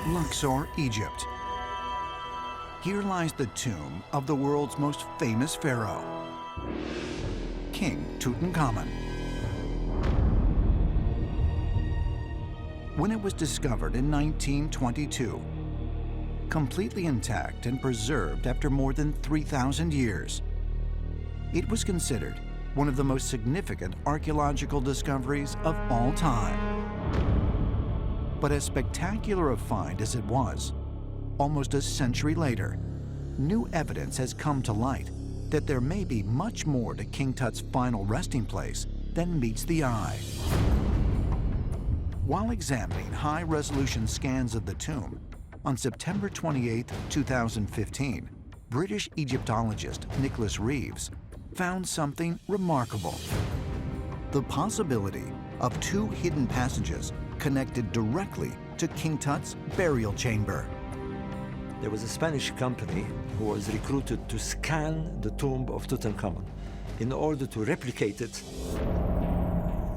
Luxor, Egypt. Here lies the tomb of the world's most famous pharaoh, King Tutankhamun. When it was discovered in 1922, completely intact and preserved after more than 3,000 years, it was considered one of the most significant archaeological discoveries of all time. But as spectacular a find as it was, almost a century later, new evidence has come to light that there may be much more to King Tut's final resting place than meets the eye. While examining high-resolution scans of the tomb, on September 28, 2015, British Egyptologist Nicholas Reeves found something remarkable: the possibility of two hidden passages connected directly to King Tut's burial chamber. There was a Spanish company who was recruited to scan the tomb of Tutankhamun in order to replicate it.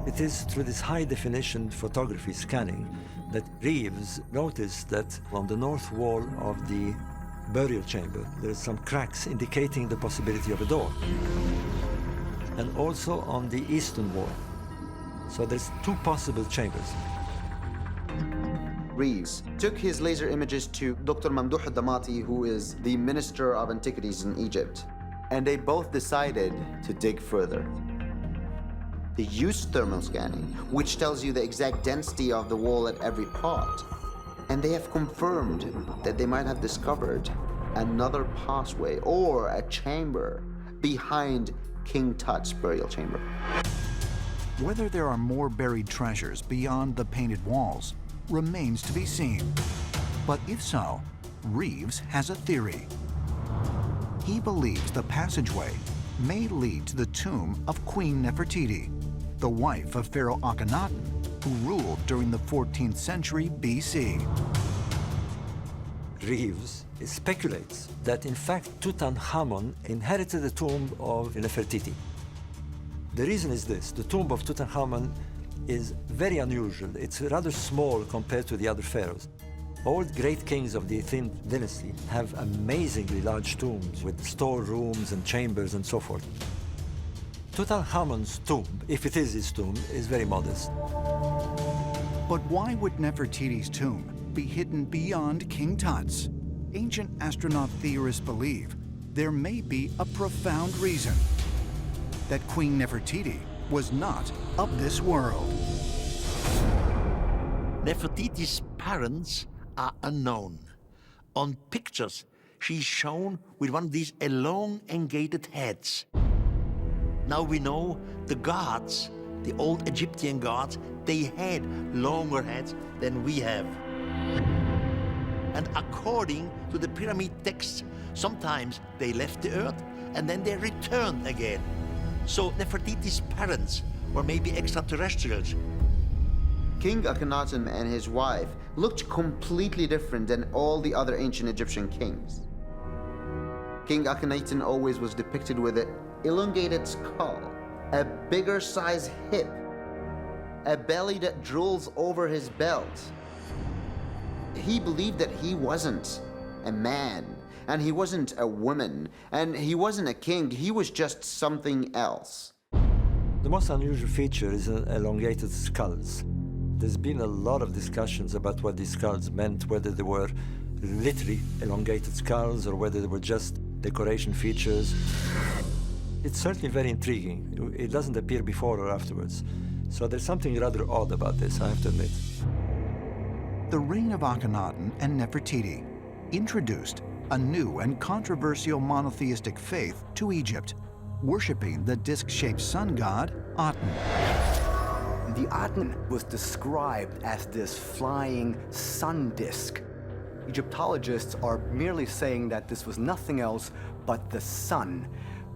It is through this high-definition photography scanning that Reeves noticed that on the north wall of the burial chamber, there are some cracks indicating the possibility of a door. And also on the eastern wall. So there's two possible chambers. Reeves took his laser images to Dr. Mamdouh al-Damati, who is the Minister of Antiquities in Egypt, and they both decided to dig further. They used thermal scanning, which tells you the exact density of the wall at every part, and they have confirmed that they might have discovered another passway or a chamber behind King Tut's burial chamber. Whether there are more buried treasures beyond the painted walls remains to be seen. But if so, Reeves has a theory. He believes the passageway may lead to the tomb of Queen Nefertiti, the wife of Pharaoh Akhenaten, who ruled during the 14th century BC. Reeves speculates that in fact Tutankhamun inherited the tomb of Nefertiti. The reason is this: the tomb of Tutankhamun is very unusual. It's rather small compared to the other pharaohs. All great kings of the Athenian dynasty have amazingly large tombs with storerooms and chambers and so forth. Tutankhamun's tomb, if it is his tomb, is very modest. But why would Nefertiti's tomb be hidden beyond King Tut's? Ancient astronaut theorists believe there may be a profound reason: that Queen Nefertiti was not of this world. Nefertiti's parents are unknown. On pictures, she's shown with one of these elongated heads. Now we know the gods, the old Egyptian gods, they had longer heads than we have. And according to the pyramid texts, sometimes they left the earth and then they returned again. So Nefertiti's parents were maybe extraterrestrials. King Akhenaten and his wife looked completely different than all the other ancient Egyptian kings. King Akhenaten always was depicted with an elongated skull, a bigger size hip, a belly that drools over his belt. He believed that he wasn't a man, and he wasn't a woman, and he wasn't a king, he was just something else. The most unusual feature is elongated skulls. There's been a lot of discussions about what these skulls meant, whether they were literally elongated skulls or whether they were just decoration features. It's certainly very intriguing. It doesn't appear before or afterwards. So there's something rather odd about this, I have to admit. The reign of Akhenaten and Nefertiti introduced a new and controversial monotheistic faith to Egypt, worshipping the disc-shaped sun god, Aten. The Aten was described as this flying sun disk. Egyptologists are merely saying that this was nothing else but the sun.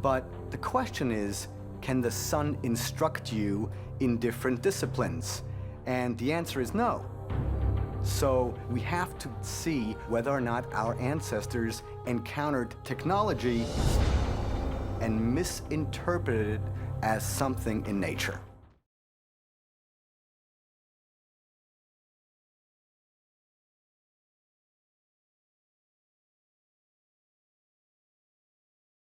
But the question is, can the sun instruct you in different disciplines? And the answer is no. So we have to see whether or not our ancestors encountered technology and misinterpreted it as something in nature.